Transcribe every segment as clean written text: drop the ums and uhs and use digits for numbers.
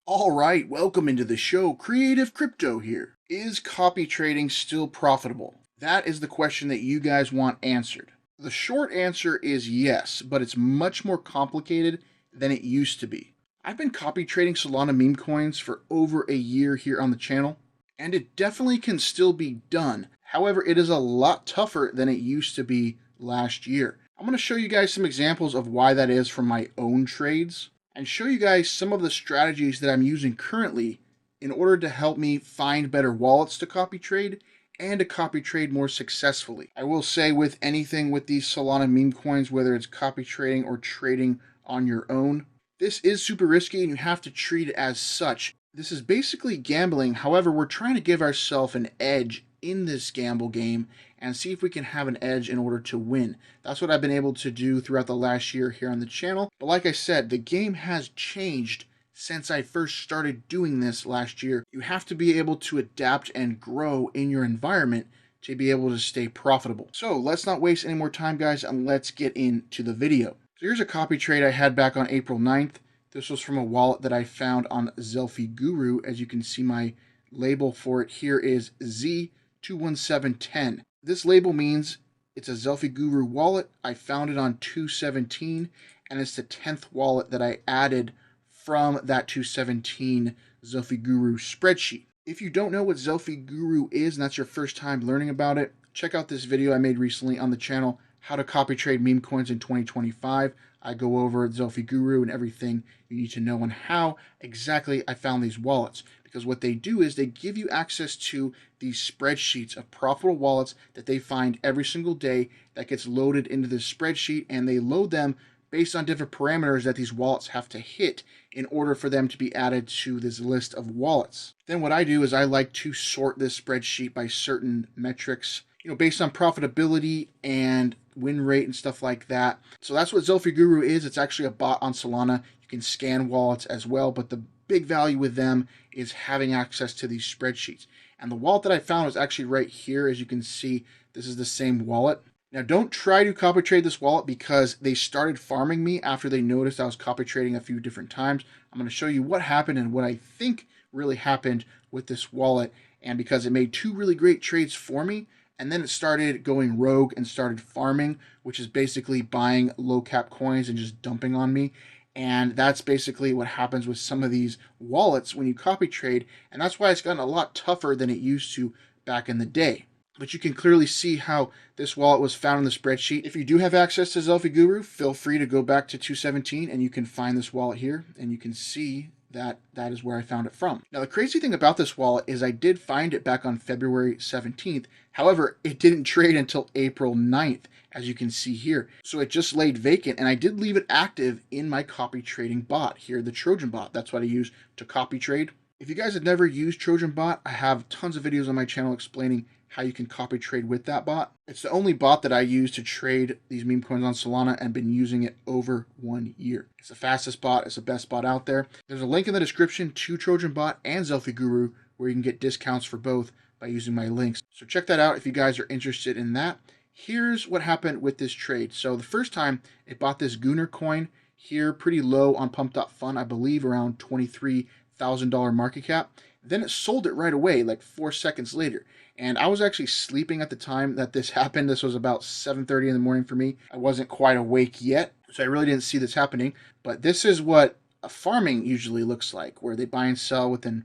All right, welcome into the show. Creative Crypto here. Is copy trading still profitable? That is the question that you guys want answered. The short answer is yes, but it's much more complicated than it used to be. I've been copy trading Solana meme coins for over a year here on the channel, and it definitely can still be done. However, it is a lot tougher than it used to be last year. I'm going to show you guys some examples of why that is from my own trades, and show you guys some of the strategies that I'm using currently in order to help me find better wallets to copy trade and to copy trade more successfully. I will say with anything with these Solana meme coins, whether it's copy trading or trading on your own, this is super risky and you have to treat it as such. This is basically gambling. However, we're trying to give ourselves an edge in this gamble game and see if we can have an edge in order to win. That's what I've been able to do throughout the last year here on the channel. But like I said, the game has changed since I first started doing this last year. You have to be able to adapt and grow in your environment to be able to stay profitable. So let's not waste any more time, guys, and let's get into the video. So here's a copy trade I had back on April 9th. This was from a wallet that I found on Zelfiguru. As you can see, my label for it here is Z21710. This label means it's a Zelfiguru wallet. I found it on 217, and it's the 10th wallet that I added from that 217 Zelfiguru spreadsheet. If you don't know what Zelfiguru is, and that's your first time learning about it, check out this video I made recently on the channel, How to Copy Trade Meme Coins in 2025. I go over Zelfiguru and everything you need to know on how exactly I found these wallets. Because what they do is they give you access to these spreadsheets of profitable wallets that they find every single day that gets loaded into this spreadsheet, and they load them based on different parameters that these wallets have to hit in order for them to be added to this list of wallets. Then what I do is I like to sort this spreadsheet by certain metrics, based on profitability and win rate and stuff like that. So that's what Zelfiguru is. It's actually a bot on Solana. You can scan wallets as well, but the big value with them is having access to these spreadsheets. And the wallet that I found was actually right here. As you can see, this is the same wallet. Now, don't try to copy trade this wallet because they started farming me after they noticed I was copy trading a few different times. I'm going to show you what happened and what I think really happened with this wallet. And because it made two really great trades for me, and then it started going rogue and started farming, which is basically buying low cap coins and just dumping on me. And that's basically what happens with some of these wallets when you copy trade. And that's why it's gotten a lot tougher than it used to back in the day. But you can clearly see how this wallet was found in the spreadsheet. If you do have access to Zelfiguru, feel free to go back to 217 and you can find this wallet here. And you can see that is where I found it from. Now, the crazy thing about this wallet is I did find it back on February 17th. However, it didn't trade until April 9th, as you can see here. So it just laid vacant, and I did leave it active in my copy trading bot here, the Trojan bot. That's what I use to copy trade. If you guys have never used Trojan bot, I have tons of videos on my channel explaining how you can copy trade with that bot. It's the only bot that I use to trade these meme coins on Solana and been using it over 1 year. It's the fastest bot. It's the best bot out there. There's a link in the description to Trojan bot and Zelfiguru where you can get discounts for both by using my links. So check that out if you guys are interested in that. Here's what happened with this trade. So the first time it bought this Gunner coin here pretty low on pump.fun, I believe around $23,000 market cap. Then it sold it right away, like 4 seconds later. And I was actually sleeping at the time that this happened. This was about 7:30 in the morning for me. I wasn't quite awake yet, so I really didn't see this happening. But this is what a farming usually looks like, where they buy and sell within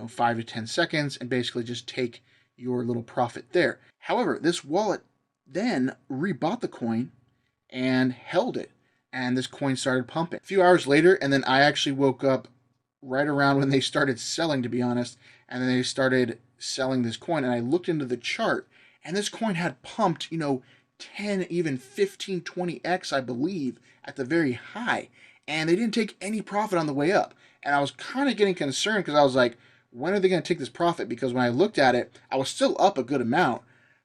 5 to 10 seconds and basically just take your little profit there. However, this wallet then rebought the coin and held it, and this coin started pumping. A few hours later, and then I actually woke up right around when they started selling, to be honest, and then they started selling this coin, and I looked into the chart, and this coin had pumped 10, even 15, 20x, I believe, at the very high, and they didn't take any profit on the way up. And I was kind of getting concerned because I was like, when are they going to take this profit? Because when I looked at it, I was still up a good amount,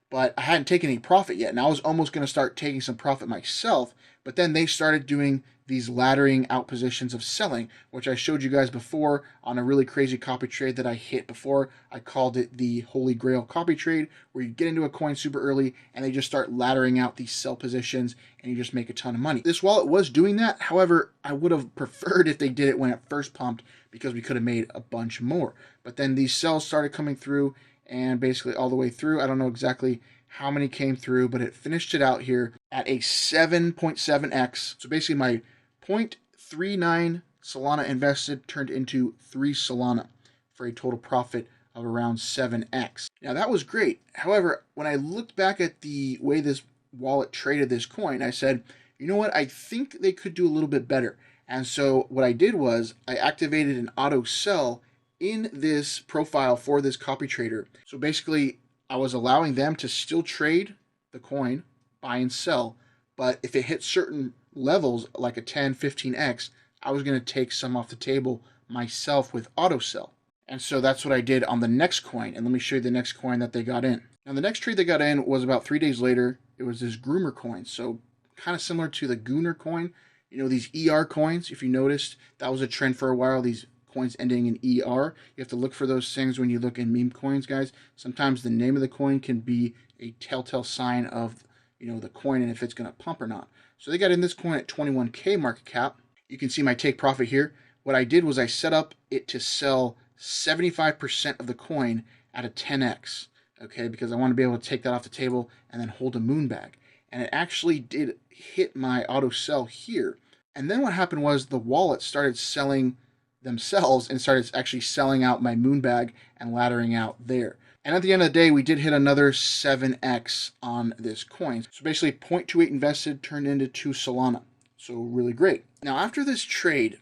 but I hadn't taken any profit yet, and I was almost going to start taking some profit myself. But then they started doing these laddering out positions of selling, which I showed you guys before on a really crazy copy trade that I hit before. I called it the Holy Grail copy trade, where you get into a coin super early and they just start laddering out these sell positions and you just make a ton of money. This wallet was doing that. However, I would have preferred if they did it when it first pumped, because we could have made a bunch more. But then these sells started coming through, and basically all the way through. I don't know exactly how many came through, but it finished it out here at a 7.7x. So basically my 0.39 Solana invested turned into 3 Solana for a total profit of around 7x. Now that was great. However, when I looked back at the way this wallet traded this coin, I said, you know what, I think they could do a little bit better. And so what I did was I activated an auto sell in this profile for this copy trader. So basically I was allowing them to still trade the coin, buy and sell, but if it hit certain levels like a 10, 15x, I was going to take some off the table myself with auto sell. And so that's what I did on the next coin. And let me show you the next coin that they got in. Now the next trade they got in was about 3 days later. It was this groomer coin. So kind of similar to the Gooner coin. You know, these ER coins, if you noticed, that was a trend for a while. These coins ending in ER. You have to look for those things when you look in meme coins, guys. Sometimes the name of the coin can be a telltale sign of, you know, the coin and if it's going to pump or not. So they got in this coin at 21K market cap. You can see my take profit here. What I did was I set up it to sell 75% of the coin at a 10x, okay, because I want to be able to take that off the table and then hold a moon bag. And it actually did hit my auto sell here. And then what happened was the wallet started selling themselves and started actually selling out my moon bag and laddering out there. And at the end of the day, we did hit another 7x on this coin. So basically 0.28 invested turned into 2 Solana. So really great. Now after this trade,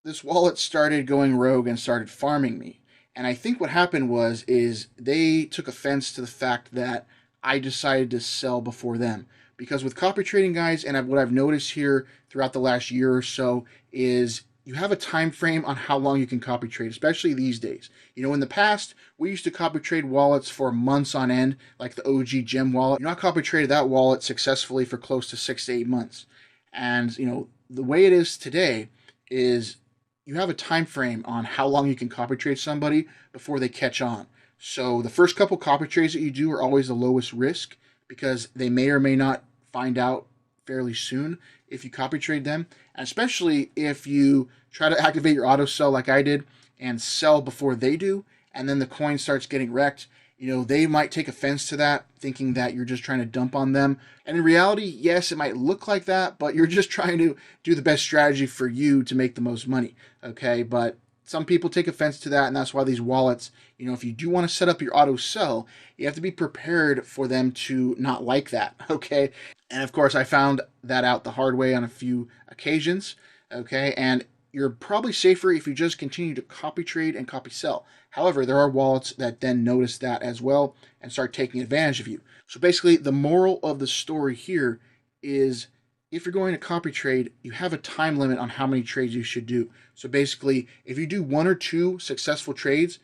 this wallet started going rogue and started farming me. And I think what happened is they took offense to the fact that I decided to sell before them. Because with copy trading, guys, and what I've noticed here throughout the last year or so is you have a time frame on how long you can copy trade, especially these days. You know, in the past, we used to copy trade wallets for months on end, like the OG Gem wallet. You know, I copy traded that wallet successfully for close to 6 to 8 months. And, you know, the way it is today is you have a time frame on how long you can copy trade somebody before they catch on. So the first couple copy trades that you do are always the lowest risk because they may or may not find out fairly soon if you copy trade them, and especially if you try to activate your auto sell like I did and sell before they do, and then the coin starts getting wrecked. You know, they might take offense to that, thinking that you're just trying to dump on them. And in reality, yes, it might look like that, but you're just trying to do the best strategy for you to make the most money, okay? But some people take offense to that, and that's why these wallets, you know, if you do want to set up your auto sell, you have to be prepared for them to not like that, okay? And of course, I found that out the hard way on a few occasions, okay? And you're probably safer if you just continue to copy trade and copy sell. However, there are wallets that then notice that as well and start taking advantage of you. So basically, the moral of the story here is if you're going to copy trade, you have a time limit on how many trades you should do. So basically, if you do 1 or 2 successful trades,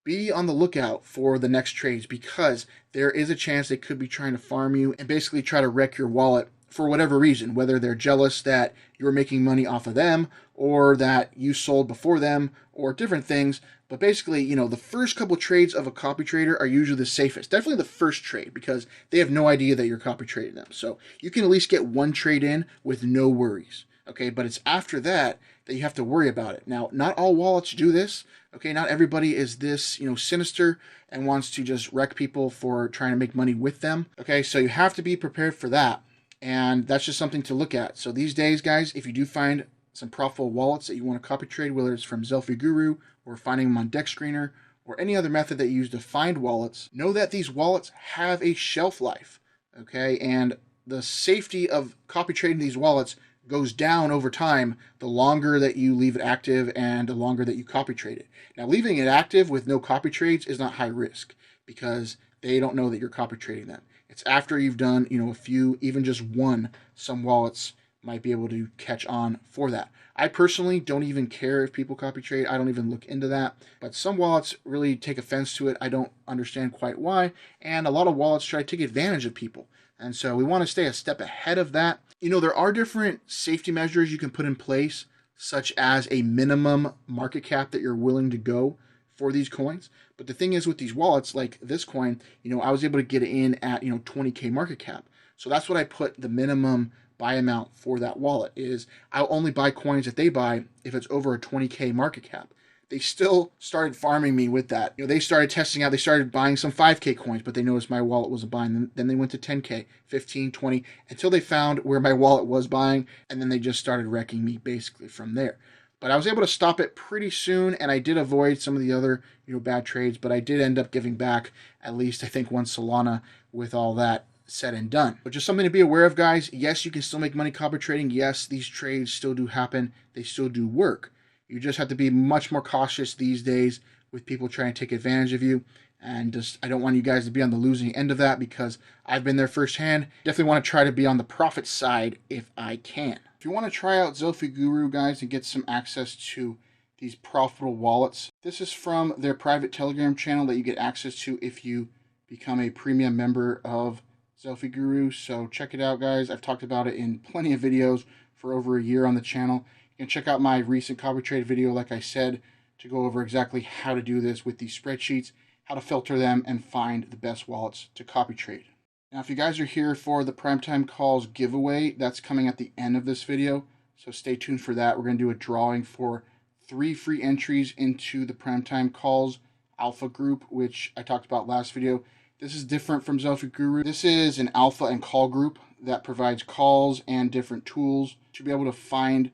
be on the lookout for the next trades because there is a chance they could be trying to farm you and basically try to wreck your wallet for whatever reason, whether they're jealous that you're making money off of them or that you sold before them or different things. But basically, you know, the first couple trades of a copy trader are usually the safest. Definitely the first trade because they have no idea that you're copy trading them. So you can at least get 1 trade in with no worries. Okay, but it's after that that you have to worry about it. Now, not all wallets do this. Okay, not everybody is this, you know, sinister and wants to just wreck people for trying to make money with them. Okay, so you have to be prepared for that. And that's just something to look at. So these days, guys, if you do find some profitable wallets that you want to copy trade, whether it's from Zelfiguru or finding them on Dex Screener or any other method that you use to find wallets, know that these wallets have a shelf life, okay? And the safety of copy trading these wallets goes down over time the longer that you leave it active and the longer that you copy trade it. Now, leaving it active with no copy trades is not high risk because they don't know that you're copy trading them. It's after you've done, you know, a few, even just one, some wallets might be able to catch on for that. I personally don't even care if people copy trade. I don't even look into that. But some wallets really take offense to it. I don't understand quite why. And a lot of wallets try to take advantage of people. And so we want to stay a step ahead of that. You know, there are different safety measures you can put in place, such as a minimum market cap that you're willing to go for these coins. But the thing is with these wallets, like this coin, you know, I was able to get in at, you know, 20K market cap. So that's what I put the minimum buy amount for that wallet is I'll only buy coins that they buy if it's over a 20K market cap. They still started farming me with that. They started testing out, they started buying some 5K coins, but they noticed my wallet wasn't buying. Then they went to 10K, 15, 20, until they found where my wallet was buying, and then they just started wrecking me basically from there. But I was able to stop it pretty soon, and I did avoid some of the other bad trades, but I did end up giving back at least, I think, one Solana with all that said and done. But just something to be aware of, guys. Yes, you can still make money copy trading. Yes, these trades still do happen. They still do work. You just have to be much more cautious these days with people trying to take advantage of you. And just, I don't want you guys to be on the losing end of that because I've been there firsthand. Definitely want to try to be on the profit side if I can. If you want to try out Zelfiguru, guys, and get some access to these profitable wallets, this is from their private Telegram channel that you get access to if you become a premium member of Zelfiguru. So check it out, guys. I've talked about it in plenty of videos for over a year on the channel. You can check out my recent copy trade video, like I said, to go over exactly how to do this with these spreadsheets, how to filter them, and find the best wallets to copy trade. Now, if you guys are here for the Primetime Calls giveaway, that's coming at the end of this video, so stay tuned for that. We're going to do a drawing for 3 free entries into the Primetime Calls alpha group, which I talked about last video. This is different from Zelfiguru. This is an alpha and call group that provides calls and different tools to be able to find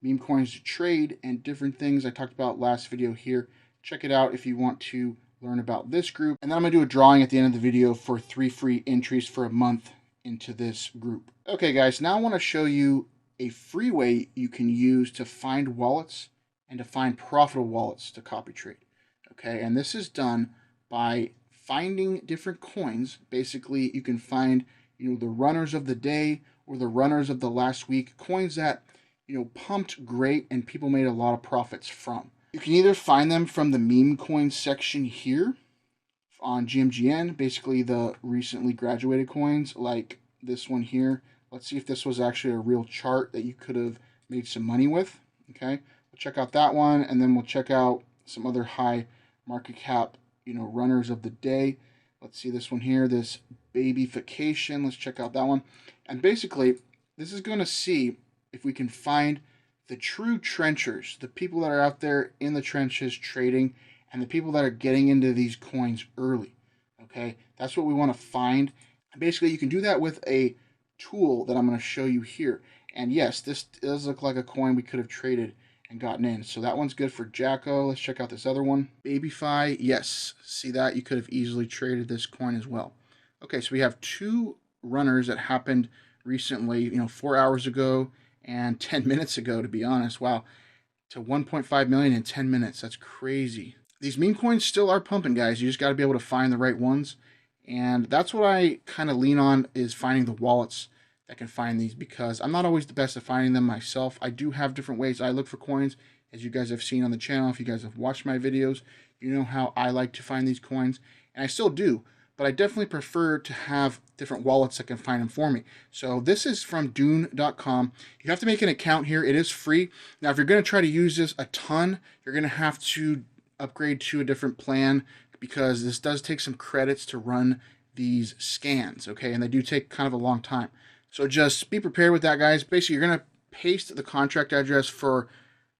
meme coins to trade and different things I talked about last video here. Check it out if you want to learn about this group. And then I'm going to do a drawing at the end of the video for 3 free entries for a month into this group. Okay, guys, now I want to show you a free way you can use to find wallets and to find profitable wallets to copy trade. Okay, and this is done by finding different coins. Basically, you can find the runners of the day or the runners of the last week, coins that pumped great and people made a lot of profits from. You can either find them from the meme coins section here on GMGN, basically the recently graduated coins like this one here. Let's see if this was actually a real chart that you could have made some money with. Okay, we'll check out that one, and then we'll check out some other high market cap runners of the day. Let's see this one here, this babyfication. Let's check out that one. And basically, this is going to see if we can find the true trenchers, the people that are out there in the trenches trading, and the people that are getting into these coins early. Okay, that's what we want to find. And basically, you can do that with a tool that I'm going to show you here. And yes, this does look like a coin we could have traded and gotten in. So that one's good for Jacko. Let's check out this other one. Babyfi, yes. See that? You could have easily traded this coin as well. Okay, so we have 2 runners that happened recently, 4 hours ago and 10 minutes ago, to be honest. Wow, to 1.5 million in 10 minutes. That's crazy. These meme coins still are pumping, guys. You just got to be able to find the right ones. And that's what I kind of lean on, is finding the wallets that can find these, because I'm not always the best at finding them myself. I do have different ways I look for coins, as you guys have seen on the channel. If you guys have watched my videos, you know how I like to find these coins, and I still do. But I definitely prefer to have different wallets that can find them for me. So this is from Dune.com. You have to make an account here. It is free. Now, if you're going to try to use this a ton, you're going to have to upgrade to a different plan, because this does take some credits to run these scans, okay? And they do take kind of a long time. So just be prepared with that, guys. Basically, you're going to paste the contract address for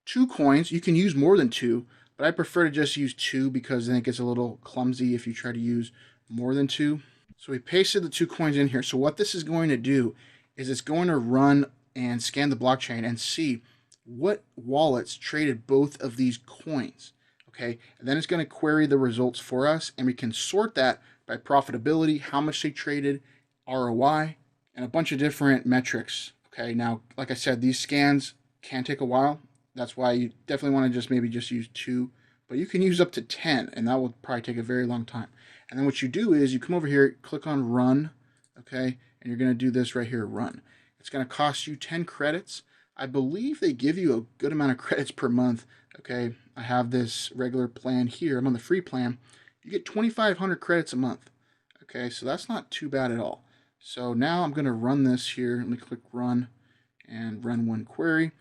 2 coins. You can use more than 2, but I prefer to just use 2 because then it gets a little clumsy if you try to use more than 2. So we pasted the 2 coins in here. So what this is going to do is it's going to run and scan the blockchain and see what wallets traded both of these coins. Okay, and then it's going to query the results for us, and we can sort that by profitability, how much they traded, ROI, and a bunch of different metrics. Okay, now, like I said, these scans can take a while. That's why you definitely want to maybe just use 2, but you can use up to 10, and that will probably take a very long time. And then what you do is you come over here, click on run, okay, and you're going to do this right here, run. It's going to cost you 10 credits. I believe they give you a good amount of credits per month. Okay, I have this regular plan here. I'm on the free plan. You get 2,500 credits a month. Okay, so that's not too bad at all. So now I'm going to run this here. Let me click run and run one query.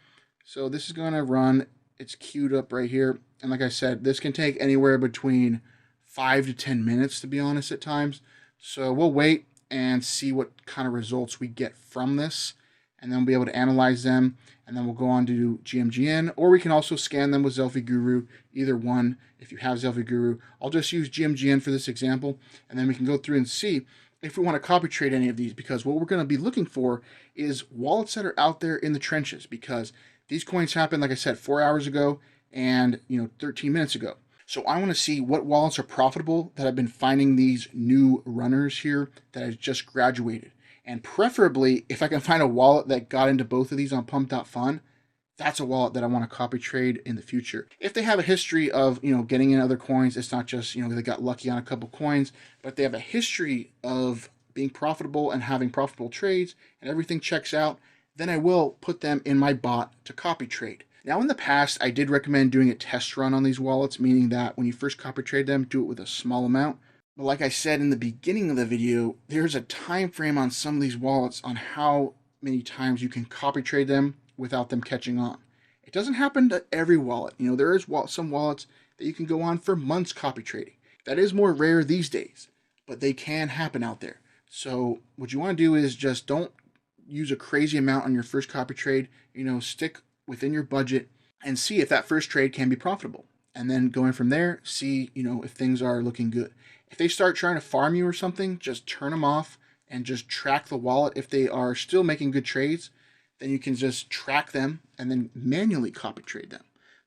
So this is going to run. It's queued up right here. And like I said, this can take anywhere between 5 to 10 minutes, to be honest, at times. So we'll wait and see what kind of results we get from this. and then we'll be able to analyze them, and then we'll go on to do GMGN, or we can also scan them with Zelfiguru, either one if you have Zelfiguru. I'll just use GMGN for this example, and then we can go through and see if we want to copy trade any of these, because what we're going to be looking for is wallets that are out there in the trenches, because these coins happened, like I said, 4 hours ago and 13 minutes ago. So I want to see what wallets are profitable that I've been finding these new runners here that has just graduated. And preferably, if I can find a wallet that got into both of these on pump.fun, that's a wallet that I want to copy trade in the future. If they have a history of, getting in other coins, it's not just, they got lucky on a couple coins, but they have a history of being profitable and having profitable trades and everything checks out, then I will put them in my bot to copy trade. Now, in the past, I did recommend doing a test run on these wallets, meaning that when you first copy trade them, do it with a small amount. But like I said in the beginning of the video, there's a time frame on some of these wallets on how many times you can copy trade them without them catching on. It doesn't happen to every wallet. There is some wallets that you can go on for months copy trading. That is more rare these days, but they can happen out there. So what you want to do is just don't use a crazy amount on your first copy trade. Stick within your budget and see if that first trade can be profitable. And then going from there, see, if things are looking good. If they start trying to farm you or something, just turn them off and just track the wallet. If they are still making good trades, then you can just track them and then manually copy trade them.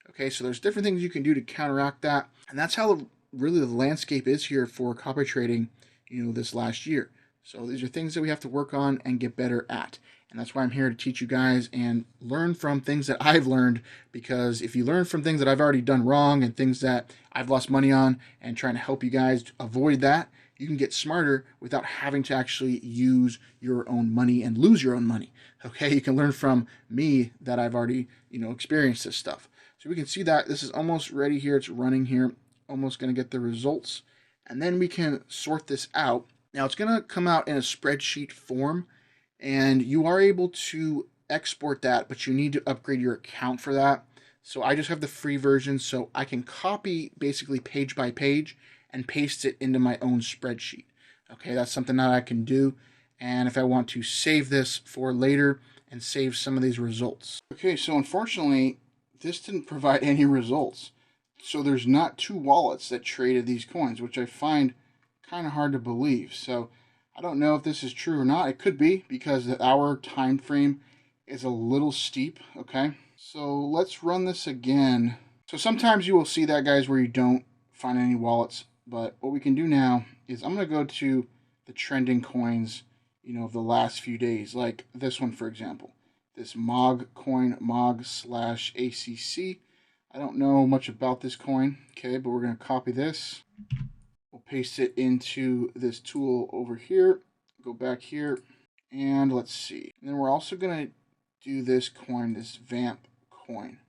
Okay, so there's different things you can do to counteract that. And that's how really the landscape is here for copy trading, this last year. So these are things that we have to work on and get better at. And that's why I'm here to teach you guys and learn from things that I've learned, because if you learn from things that I've already done wrong and things that I've lost money on and trying to help you guys avoid that, you can get smarter without having to actually use your own money and lose your own money. Okay, you can learn from me that I've already, experienced this stuff. So we can see that this is almost ready here. It's running here, almost going to get the results. And then we can sort this out. Now it's going to come out in a spreadsheet form, and you are able to export that, but you need to upgrade your account for that. So I just have the free version, so I can copy basically page by page and paste it into my own spreadsheet. Okay, that's something that I can do. And if I want to save this for later and save some of these results. Okay, so unfortunately, this didn't provide any results. So there's not two wallets that traded these coins, which I find kind of hard to believe. So I don't know if this is true or not. It could be, because the hour time frame is a little steep. Okay, so let's run this again. So sometimes you will see that, guys, where you don't find any wallets. But what we can do now is I'm going to go to the trending coins, of the last few days, like this one, for example, this MOG coin, MOG/ACC. I don't know much about this coin, okay, but we're going to copy this. We'll paste it into this tool over here, go back here, and let's see. And then we're also going to do this coin, this VAMP coin.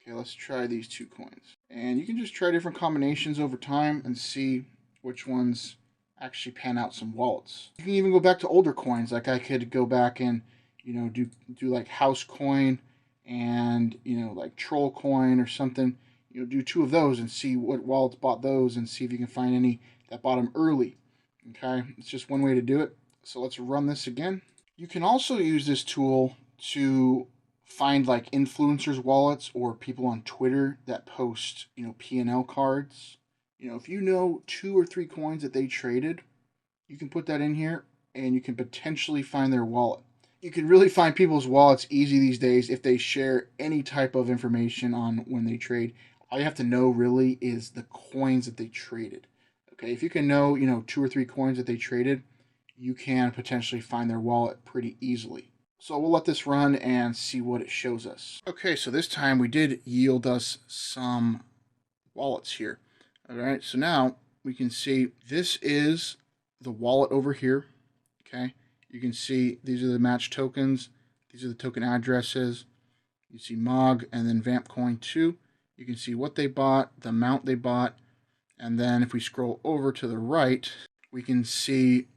Okay, let's try these two coins. And you can just try different combinations over time and see which ones actually pan out some wallets. You can even go back to older coins. Like I could go back and, do like House Coin and, like Troll Coin or something. Do two of those and see what wallets bought those and see if you can find any that bought them early. Okay, it's just one way to do it. So let's run this again. You can also use this tool to find like influencers' wallets or people on Twitter that post, P&L cards. If you know 2 or 3 coins that they traded, you can put that in here and you can potentially find their wallet. You can really find people's wallets easy these days if they share any type of information on when they trade. All you have to know really is the coins that they traded. Okay, if you can know, 2 or 3 coins that they traded, you can potentially find their wallet pretty easily. So we'll let this run and see what it shows us. Okay, so this time we did yield us some wallets here. All right, so now we can see this is the wallet over here. Okay, you can see these are the match tokens. These are the token addresses. You see MOG and then VAMP coin 2. You can see what they bought, the amount they bought, and then if we scroll over to the right, we can see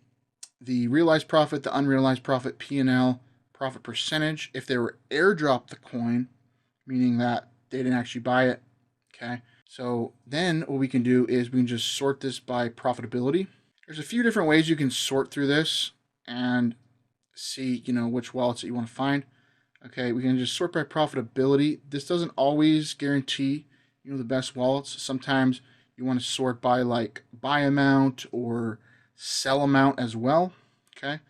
the realized profit, the unrealized profit, P&L, profit percentage. If they were airdropped the coin, meaning that they didn't actually buy it. Okay, so then what we can do is we can just sort this by profitability. There's a few different ways you can sort through this and see, which wallets that you want to find. Okay, we can just sort by profitability. This doesn't always guarantee, the best wallets. Sometimes you want to sort by like buy amount or sell amount as well. Okay,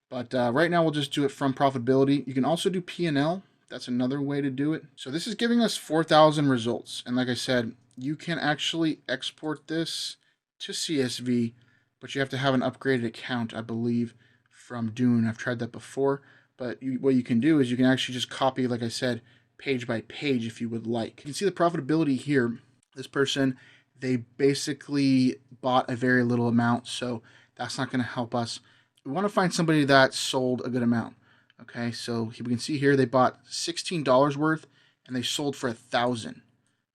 but right now we'll just do it from profitability. You can also do P&L. That's another way to do it. So this is giving us 4,000 results. And like I said, you can actually export this to CSV, but you have to have an upgraded account, I believe, from Dune. I've tried that before. But what you can do is you can actually just copy, like I said, page by page if you would like. You can see the profitability here. This person, they basically bought a very little amount, so that's not going to help us. We want to find somebody that sold a good amount. Okay, so we can see here they bought $16 worth and they sold for 1,000.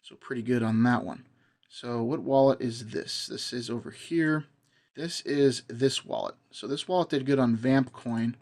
So pretty good on that one. So what wallet is this? This is over here. This is this wallet. So this wallet did good on Vamp Coin,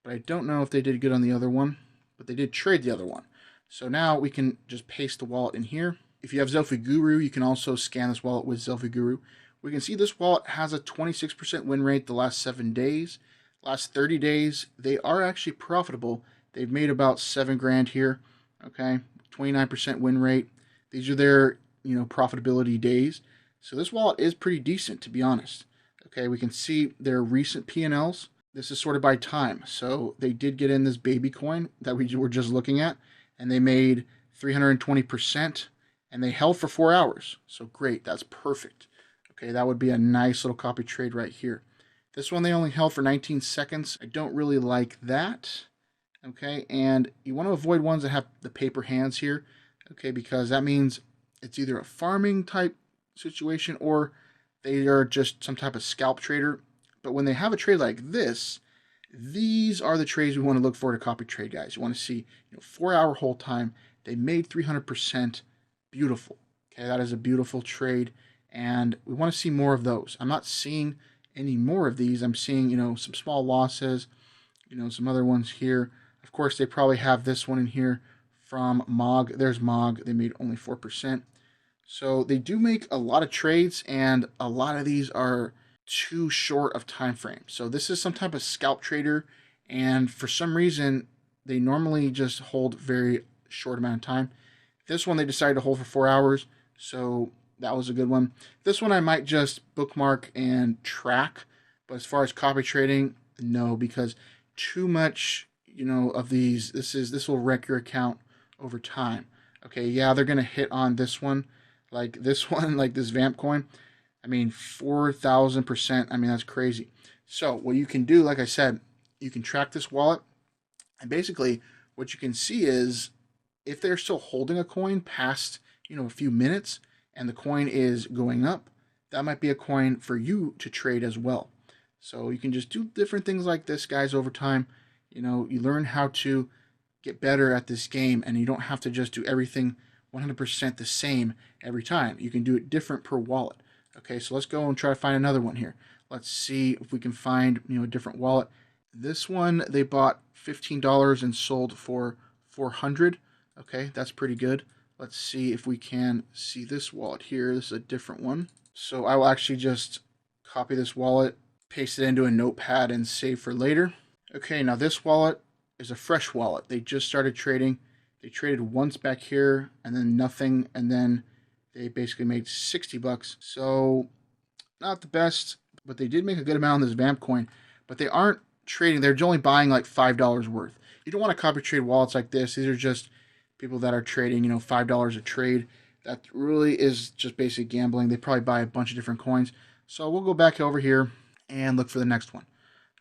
but I don't know if they did good on the other one, but they did trade the other one. So now we can just paste the wallet in here. If you have Zelfiguru, you can also scan this wallet with Zelfiguru. We can see this wallet has a 26% win rate the last 7 days. Last 30 days, they are actually profitable. They've made about 7 grand here. Okay, 29% win rate. These are their, profitability days. So this wallet is pretty decent, to be honest. Okay, we can see their recent P&Ls. This is sorted by time. So they did get in this baby coin that we were just looking at, and they made 320%, and they held for 4 hours. So great, that's perfect. Okay, that would be a nice little copy trade right here. This one they only held for 19 seconds. I don't really like that. Okay, and you want to avoid ones that have the paper hands here. Okay, because that means it's either a farming type situation or they are just some type of scalp trader. But when they have a trade like this, these are the trades we want to look for to copy trade, guys. You want to see 4-hour hold time. They made 300%. Beautiful. Okay, that is a beautiful trade, and we want to see more of those. I'm not seeing any more of these. I'm seeing, some small losses, some other ones here. Of course, they probably have this one in here from Mog. There's Mog. They made only 4%. So they do make a lot of trades, and a lot of these are too short of time frame. So this is some type of scalp trader, and for some reason, they normally just hold very short amount of time. This one they decided to hold for 4 hours, so that was a good one. This one I might just bookmark and track, but as far as copy trading, no, because too much, of these, this will wreck your account over time. Okay, yeah, they're gonna hit on this one, like this Vamp coin. I mean, 4,000%. I mean, that's crazy. So what you can do, like I said, you can track this wallet, and basically what you can see is if they're still holding a coin past, a few minutes, and the coin is going up, that might be a coin for you to trade as well. So you can just do different things like this, guys, over time. You learn how to get better at this game, and you don't have to just do everything 100% the same every time. You can do it different per wallet. Okay, so let's go and try to find another one here. Let's see if we can find, a different wallet. This one, they bought $15 and sold for 400. Okay, that's pretty good. Let's see if we can see this wallet here. This is a different one. So I will actually just copy this wallet, paste it into a notepad, and save for later. Okay, now this wallet is a fresh wallet. They just started trading. They traded once back here, and then nothing, and then they basically made 60 bucks. So not the best, but they did make a good amount on this Vamp coin. But they aren't trading. They're only buying like $5 worth. You don't want to copy trade wallets like this. These are just people that are trading, $5 a trade. That really is just basic gambling. They probably buy a bunch of different coins. So we'll go back over here and look for the next one.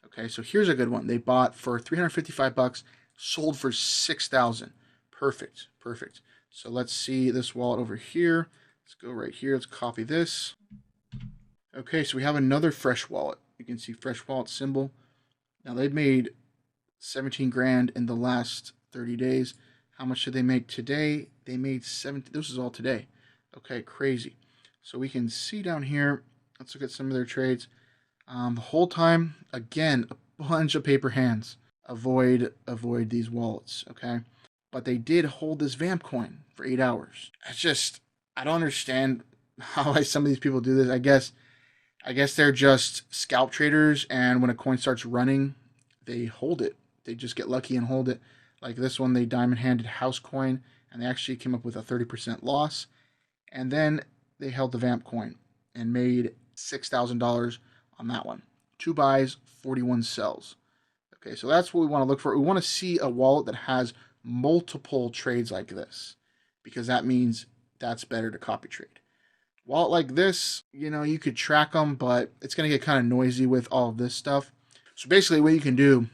Okay, so here's a good one. They bought for 355 bucks, sold for 6,000. Perfect, perfect. So let's see this wallet over here. Let's go right here. Let's copy this. Okay, so we have another fresh wallet. You can see fresh wallet symbol. Now they've made 17 grand in the last 30 days. How much did they make today? They made 70. This is all today. Okay, crazy. So we can see down here. Let's look at some of their trades. The whole time, again, a bunch of paper hands. Avoid these wallets, okay? But they did hold this Vamp coin for 8 hours. I don't understand how some of these people do this. I guess they're just scalp traders, and when a coin starts running, they hold it. They just get lucky and hold it. Like this one, they diamond handed house coin, and they actually came up with a 30% loss. And then they held the vamp coin and made $6,000 on that one. 2 buys, 41 sells. Okay, so that's what we want to look for. We want to see a wallet that has multiple trades like this, because that means that's better to copy trade. Wallet like this, you could track them, but it's going to get kind of noisy with all of this stuff. So basically what you can do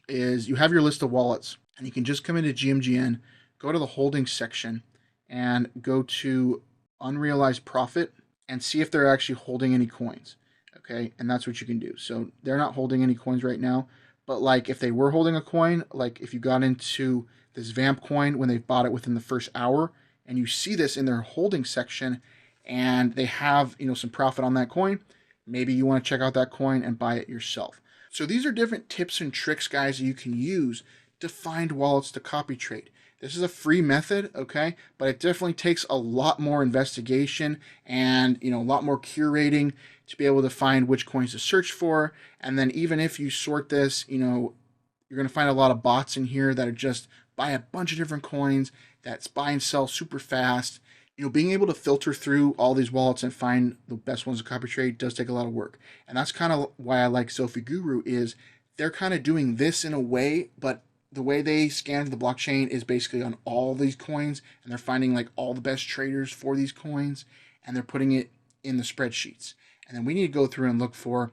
is you have your list of wallets, and you can just come into GMGN, go to the holdings section, and go to unrealized profit and see if they're actually holding any coins. Okay, and that's what you can do. So they're not holding any coins right now, but like if they were holding a coin, like if you got into this vamp coin when they bought it within the first hour, and you see this in their holding section, and they have some profit on that coin, maybe you want to check out that coin and buy it yourself. So these are different tips and tricks, guys, that you can use to find wallets to copy trade. This is a free method, okay, but it definitely takes a lot more investigation and a lot more curating to be able to find which coins to search for. And then even if you sort this, you're going to find a lot of bots in here that are just buy a bunch of different coins, that's buy and sell super fast. Being able to filter through all these wallets and find the best ones to copy trade does take a lot of work. And that's kind of why I like Zelfiguru, is they're kind of doing this in a way, but the way they scan the blockchain is basically on all these coins, and they're finding like all the best traders for these coins, and they're putting it in the spreadsheets. And then we need to go through and look for,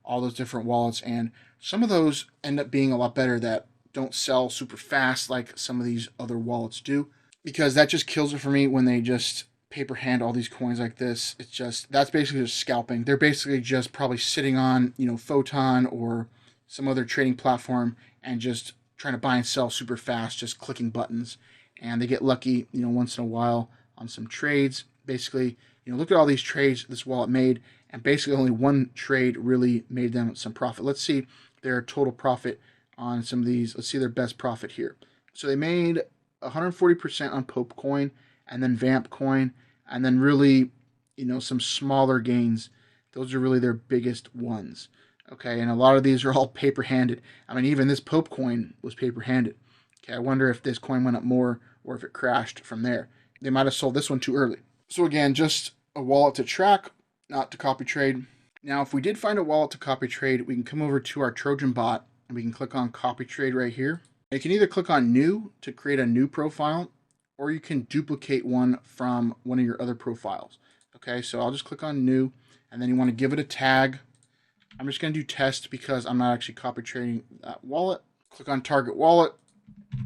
all those different wallets, and some of those end up being a lot better that don't sell super fast like some of these other wallets do, because that just kills it for me when they just paper hand all these coins like this. It's just, that's basically just scalping. They're basically just probably sitting on, Photon or some other trading platform and just trying to buy and sell super fast, just clicking buttons, and they get lucky, once in a while on some trades. Basically, look at all these trades this wallet made, and basically only one trade really made them some profit. Let's see their total profit on some of these. Let's see their best profit here. So they made 140% on Pope coin, and then Vamp coin, and then really, some smaller gains. Those are really their biggest ones. Okay, and a lot of these are all paper-handed. I mean, even this Pope coin was paper-handed. Okay, I wonder if this coin went up more or if it crashed from there. They might have sold this one too early. So again, just a wallet to track, not to copy trade. Now, if we did find a wallet to copy trade, we can come over to our Trojan bot, and we can click on copy trade right here. You can either click on new to create a new profile, or you can duplicate one from one of your other profiles. Okay, so I'll just click on new, and then you want to give it a tag. I'm just going to do test because I'm not actually copy trading that wallet. Click on target wallet,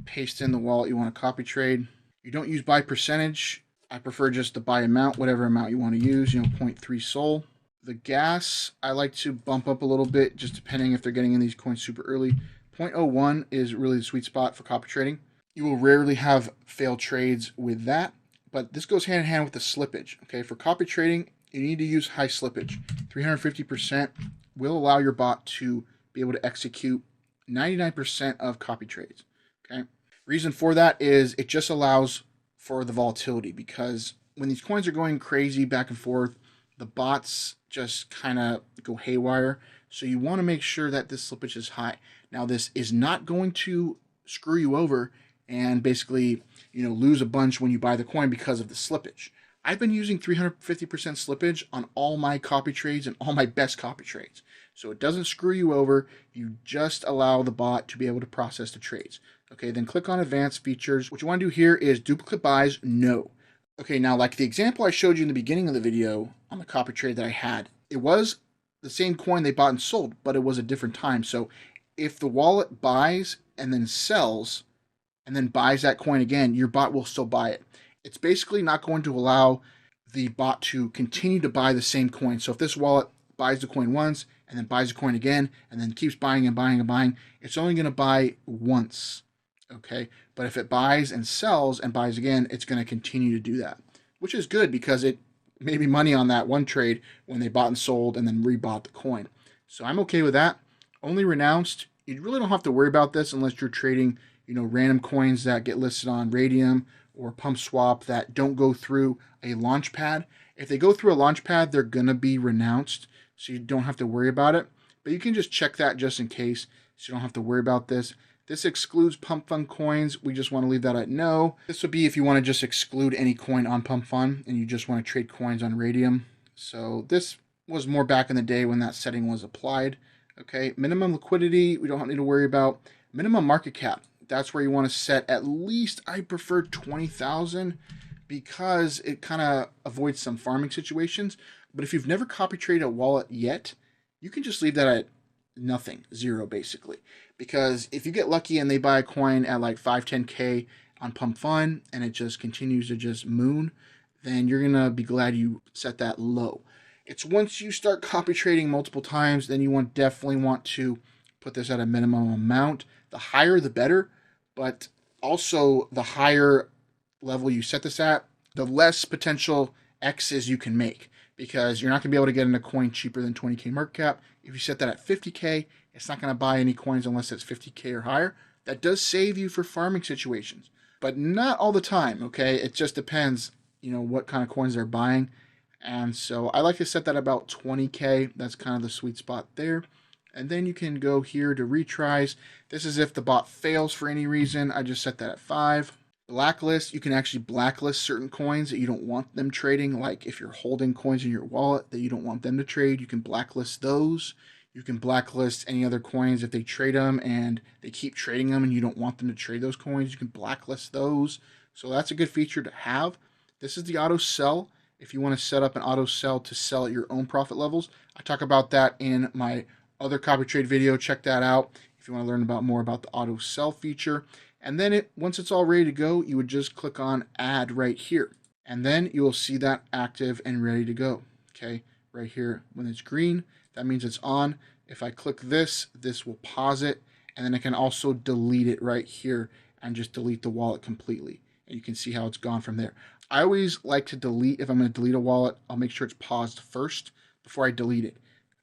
paste in the wallet you want to copy trade. You don't use by percentage. I prefer just the by amount, whatever amount you want to use, 0.3 SOL. The gas, I like to bump up a little bit, just depending if they're getting in these coins super early. 0.01 is really the sweet spot for copy trading. You will rarely have failed trades with that, but this goes hand in hand with the slippage. Okay, for copy trading, you need to use high slippage. 350% will allow your bot to be able to execute 99% of copy trades. Okay, reason for that is it just allows for the volatility, because when these coins are going crazy back and forth, the bots just kind of go haywire. So you want to make sure that this slippage is high. Now, this is not going to screw you over and basically, lose a bunch when you buy the coin because of the slippage. I've been using 350% slippage on all my copy trades and all my best copy trades. So it doesn't screw you over. You just allow the bot to be able to process the trades. Okay, then click on advanced features. What you want to do here is duplicate buys, no. Okay, now like the example I showed you in the beginning of the video on the copy trade that I had, it was the same coin they bought and sold, but it was a different time. So if the wallet buys and then sells and then buys that coin again, your bot will still buy it. It's basically not going to allow the bot to continue to buy the same coin. So if this wallet buys the coin once and then buys the coin again and then keeps buying and buying and buying, it's only going to buy once. Okay, but if it buys and sells and buys again, it's going to continue to do that, which is good because it made me money on that one trade when they bought and sold and then rebought the coin. So I'm okay with that. Only renounced. You really don't have to worry about this unless you're trading, random coins that get listed on Radium or Pump Swap that don't go through a launch pad. If they go through a launch pad, they're going to be renounced, so you don't have to worry about it. But you can just check that just in case. so you don't have to worry about this. This excludes Pump Fund coins. We just want to leave that at no. This would be if you want to just exclude any coin on Pump Fund and you just want to trade coins on Radium. So this was more back in the day when that setting was applied. Okay, minimum liquidity, we don't need to worry about. Minimum market cap, that's where you want to set at least, I prefer 20,000 because it kind of avoids some farming situations. But if you've never copy traded a wallet yet, you can just leave that at nothing, zero basically. Because if you get lucky and they buy a coin at like 5, 10K on Pump Fund and it just continues to just moon, then you're gonna be glad you set that low. It's once you start copy trading multiple times, then you definitely want to put this at a minimum amount. The higher the better, but also the higher level you set this at, the less potential X's you can make, because you're not going to be able to get in a coin cheaper than 20K market cap. If you set that at 50K, it's not going to buy any coins unless it's 50K or higher. That does save you for farming situations, but not all the time, okay? It just depends, what kind of coins they're buying. And so I like to set that about 20K. That's kind of the sweet spot there. And then you can go here to retries. This is if the bot fails for any reason. I just set that at 5. Blacklist, you can actually blacklist certain coins that you don't want them trading. Like if you're holding coins in your wallet that you don't want them to trade, you can blacklist those. You can blacklist any other coins if they trade them and they keep trading them and you don't want them to trade those coins. You can blacklist those. So that's a good feature to have. This is the auto sell. If you want to set up an auto sell to sell at your own profit levels, I talk about that in my other copy trade video. Check that out if you want to learn more about the auto sell feature. And then once it's all ready to go, you would just click on add right here. And then you will see that active and ready to go. Okay, right here when it's green, that means it's on. If I click this, this will pause it. And then I can also delete it right here and just delete the wallet completely. And you can see how it's gone from there. I always like to delete, if I'm going to delete a wallet, I'll make sure it's paused first before I delete it.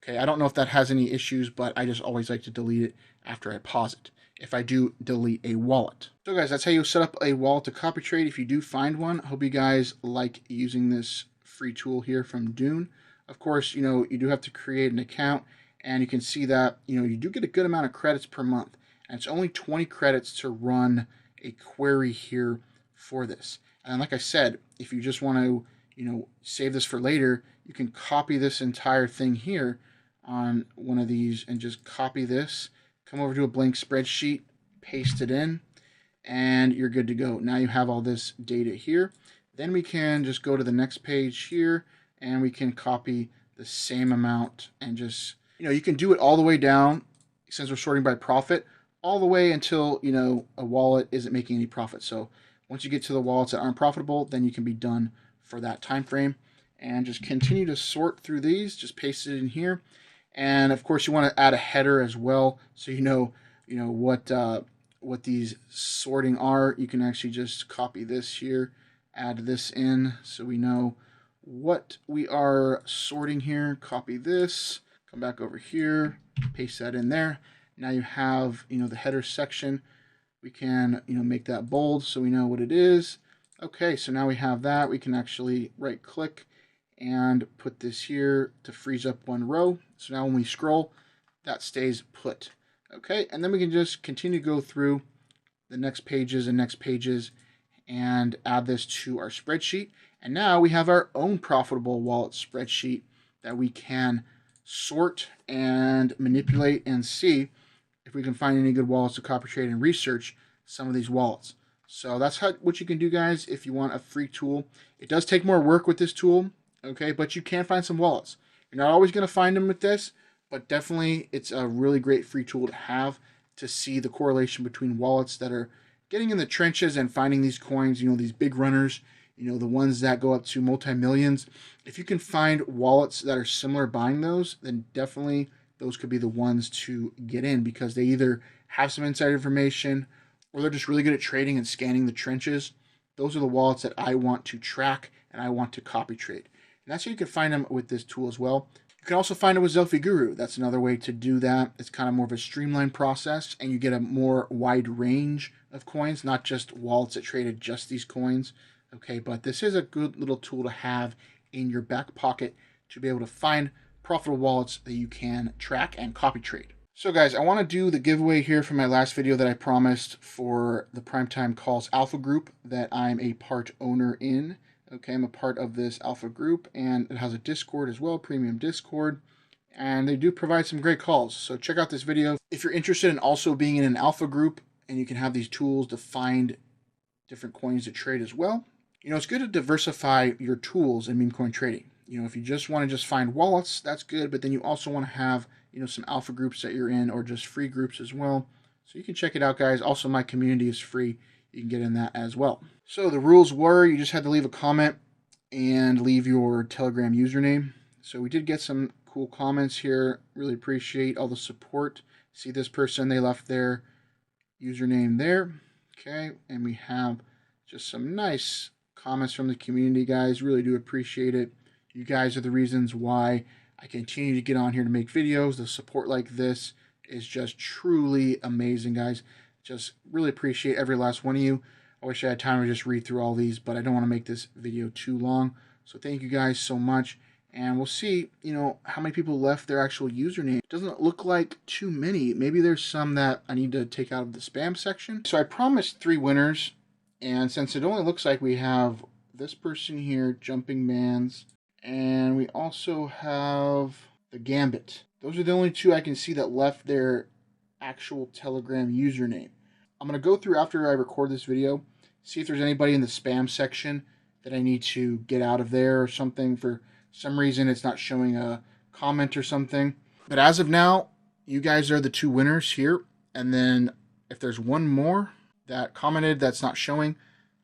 Okay, I don't know if that has any issues, but I just always like to delete it after I pause it if I do delete a wallet. So guys, that's how you set up a wallet to copy trade if you do find one. I hope you guys like using this free tool here from Dune. Of course, you do have to create an account, and you can see that, you do get a good amount of credits per month. And it's only 20 credits to run a query here for this. And like I said, if you just want to, save this for later, you can copy this entire thing here on one of these and just copy this, come over to a blank spreadsheet, paste it in, and you're good to go. Now you have all this data here. Then we can just go to the next page here and we can copy the same amount and just, you can do it all the way down, since we're sorting by profit, all the way until, a wallet isn't making any profit. So once you get to the wallets that aren't profitable, then you can be done for that time frame. And just continue to sort through these, just paste it in here. And of course you want to add a header as well, so what these sorting are. You can actually just copy this here, add this in so we know what we are sorting here. Copy this, come back over here, paste that in there. Now you have, the header section. We can, make that bold so we know what it is. Okay, so now we have that. We can actually right click and put this here to freeze up one row. So now when we scroll, that stays put. Okay, and then we can just continue to go through the next pages and add this to our spreadsheet. And now we have our own profitable wallet spreadsheet that we can sort and manipulate and see if we can find any good wallets to copy trade and research some of these wallets. So that's what you can do, guys, if you want a free tool. It does take more work with this tool, okay, but you can find some wallets. You're not always going to find them with this, but definitely it's a really great free tool to have to see the correlation between wallets that are getting in the trenches and finding these coins, these big runners, the ones that go up to multi-millions. If you can find wallets that are similar buying those, then definitely those could be the ones to get in, because they either have some inside information or they're just really good at trading and scanning the trenches. Those are the wallets that I want to track and I want to copy trade. And that's how you can find them with this tool as well. You can also find it with Zelfiguru. That's another way to do that. It's kind of more of a streamlined process, and you get a more wide range of coins, not just wallets that traded just these coins. Okay, but this is a good little tool to have in your back pocket to be able to find profitable wallets that you can track and copy trade. So guys, I want to do the giveaway here for my last video that I promised for the Primetime Callz Alpha group that I'm a part owner in. Okay, I'm a part of this Alpha group, and it has a Discord as well, premium Discord, and they do provide some great calls. So check out this video. If you're interested in also being in an Alpha group and you can have these tools to find different coins to trade as well, it's good to diversify your tools in meme coin trading. If you just want to just find wallets, that's good, but then you also want to have some alpha groups that you're in, or just free groups as well. So you can check it out, guys. Also, my community is free. You can get in that as well. So the rules were you just had to leave a comment and leave your Telegram username. So we did get some cool comments here. Really appreciate all the support. See this person, they left their username there. Okay, and we have just some nice comments from the community, guys. Really do appreciate it. You guys are the reasons why I continue to get on here to make videos. The support like this is just truly amazing, guys. Just really appreciate every last one of you. I wish I had time to just read through all these, but I don't want to make this video too long. So thank you guys so much. And we'll see, how many people left their actual username. It doesn't look like too many. Maybe there's some that I need to take out of the spam section. So I promised 3 winners. And since it only looks like we have this person here, Jumping Mans, and we also have the Gambit. Those are the only 2 I can see that left their actual Telegram username. I'm going to go through after I record this video, see if there's anybody in the spam section that I need to get out of there or something. For some reason, it's not showing a comment or something. But as of now, you guys are the 2 winners here. And then if there's one more that commented that's not showing,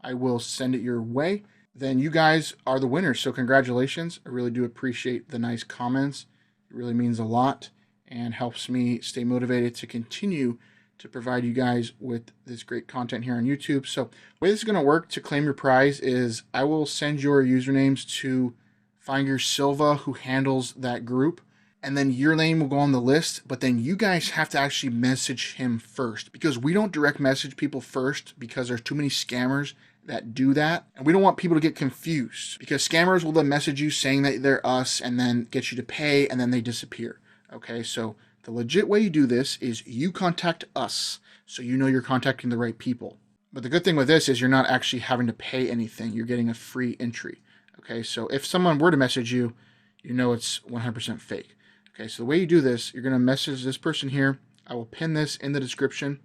I will send it your way. Then you guys are the winners. So congratulations. I really do appreciate the nice comments. It really means a lot and helps me stay motivated to continue to provide you guys with this great content here on YouTube. So the way this is going to work to claim your prize is I will send your usernames to Finger Silva, who handles that group. And then your name will go on the list, but then you guys have to actually message him first, because we don't direct message people first because there's too many scammers that do that. And we don't want people to get confused, because scammers will then message you saying that they're us and then get you to pay, and then they disappear. Okay, so the legit way you do this is you contact us, so you know you're contacting the right people. But the good thing with this is you're not actually having to pay anything. You're getting a free entry. Okay, so if someone were to message you, you know it's 100% fake. Okay, so the way you do this, you're going to message this person here. I will pin this in the description.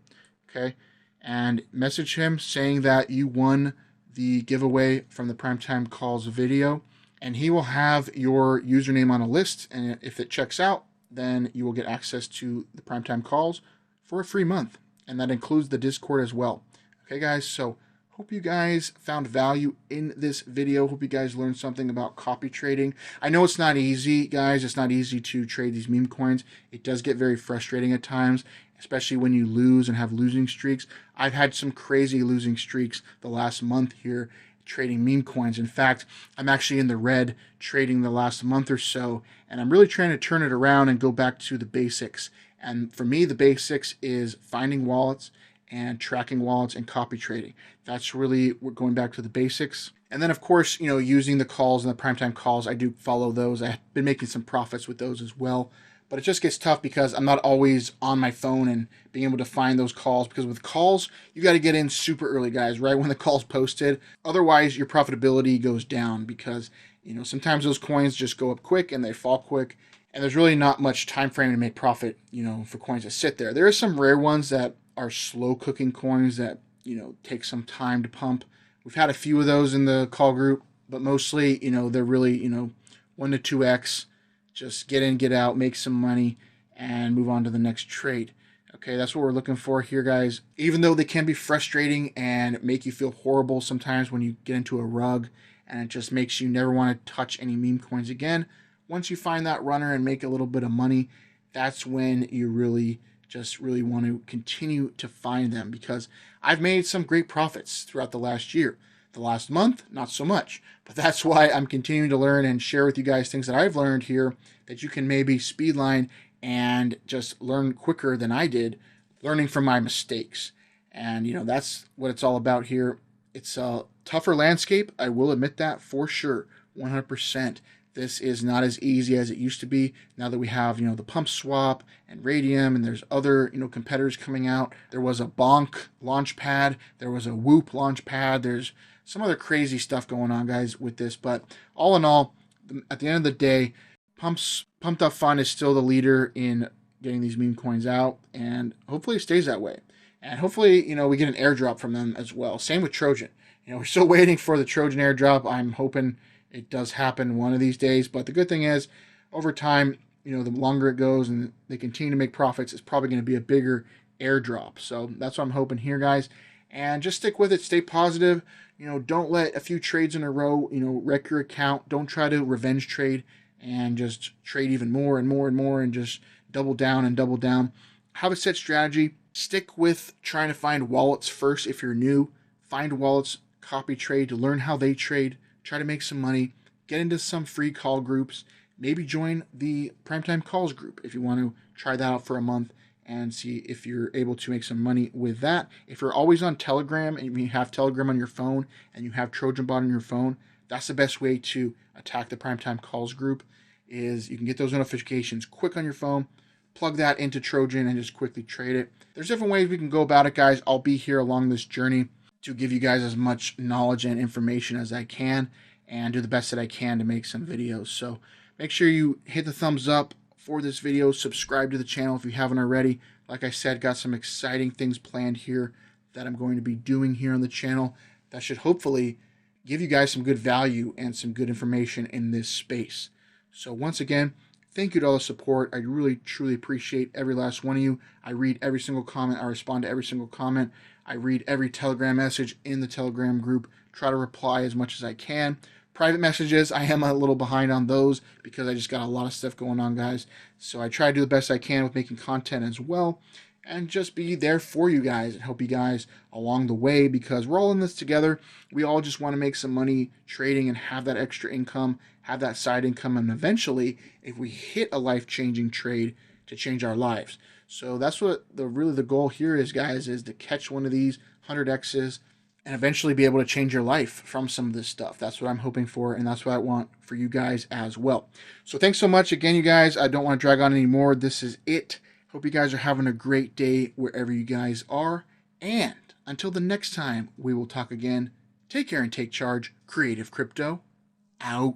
Okay, and message him saying that you won the giveaway from the Primetime Callz video, and he will have your username on a list, and if it checks out, then you will get access to the Primetime Callz for a free month, and that includes the Discord as well. Okay, guys, so hope you guys found value in this video. Hope you guys learned something about copy trading. I know it's not easy, guys. It's not easy to trade these meme coins. It does get very frustrating at times, especially when you lose and have losing streaks. I've had some crazy losing streaks the last month here trading meme coins. In fact, I'm actually in the red trading the last month or so, and I'm really trying to turn it around and go back to the basics. And for me, the basics is finding wallets and tracking wallets and copy trading. That's really, we're going back to the basics. And then, of course, using the calls and the Primetime Callz, I do follow those. I've been making some profits with those as well. But it just gets tough because I'm not always on my phone and being able to find those calls. Because with calls, you got to get in super early, guys, right when the call's posted. Otherwise, your profitability goes down because, sometimes those coins just go up quick and they fall quick. And there's really not much time frame to make profit, for coins that sit there. There are some rare ones that are slow cooking coins that, take some time to pump. We've had a few of those in the call group, but mostly, they're really, 1 to 2x. Just get in, get out, make some money, and move on to the next trade. Okay, that's what we're looking for here, guys. Even though they can be frustrating and make you feel horrible sometimes when you get into a rug, and it just makes you never want to touch any meme coins again. Once you find that runner and make a little bit of money, that's when you really want to continue to find them, because I've made some great profits throughout the last year. The last month, not so much. But that's why I'm continuing to learn and share with you guys things that I've learned here that you can maybe speedline and just learn quicker than I did, learning from my mistakes. And, that's what it's all about here. It's a tougher landscape. I will admit that for sure, 100%. This is not as easy as it used to be now that we have, the pump swap and Radium, and there's other, competitors coming out. There was a Bonk launch pad. There was a Whoop launch pad. There's some other crazy stuff going on, guys, with this. But all in all, at the end of the day, Pumped Up Fun is still the leader in getting these meme coins out, and hopefully it stays that way. And hopefully, we get an airdrop from them as well. Same with Trojan. We're still waiting for the Trojan airdrop. I'm hoping it does happen one of these days. But the good thing is, over time, the longer it goes and they continue to make profits, it's probably going to be a bigger airdrop. So that's what I'm hoping here, guys. And just stick with it. Stay positive. Don't let a few trades in a row, wreck your account. Don't try to revenge trade and just trade even more and more and more and just double down and double down. Have a set strategy. Stick with trying to find wallets first if you're new. Find wallets, copy trade to learn how they trade. Try to make some money. Get into some free call groups. Maybe join the Primetime Calls group if you want to try that out for a month and see if you're able to make some money with that. If you're always on Telegram and you have Telegram on your phone and you have Trojan Bot on your phone, that's the best way to attack the Primetime Calls group. Is you can get those notifications quick on your phone, plug that into Trojan, and just quickly trade it. There's different ways we can go about it, guys. I'll be here along this journey to give you guys as much knowledge and information as I can and do the best that I can to make some videos. So make sure you hit the thumbs up for this video, subscribe to the channel if you haven't already. Like I said, got some exciting things planned here that I'm going to be doing here on the channel that should hopefully give you guys some good value and some good information in this space. So once again, thank you to all the support. I really, truly appreciate every last one of you. I read every single comment. I respond to every single comment. I read every Telegram message in the Telegram group. Try to reply as much as I can. Private messages, I am a little behind on those because I just got a lot of stuff going on, guys. So I try to do the best I can with making content as well and just be there for you guys and help you guys along the way because we're all in this together. We all just want to make some money trading and have that extra income, have that side income, and eventually, if we hit a life-changing trade, to change our lives. So that's what really the goal here is, guys, is to catch one of these 100Xs and eventually be able to change your life from some of this stuff. That's what I'm hoping for, and that's what I want for you guys as well. So thanks so much again, you guys. I don't want to drag on anymore. This is it. Hope you guys are having a great day wherever you guys are. And until the next time we will talk again, take care and take charge. Creative Crypto out.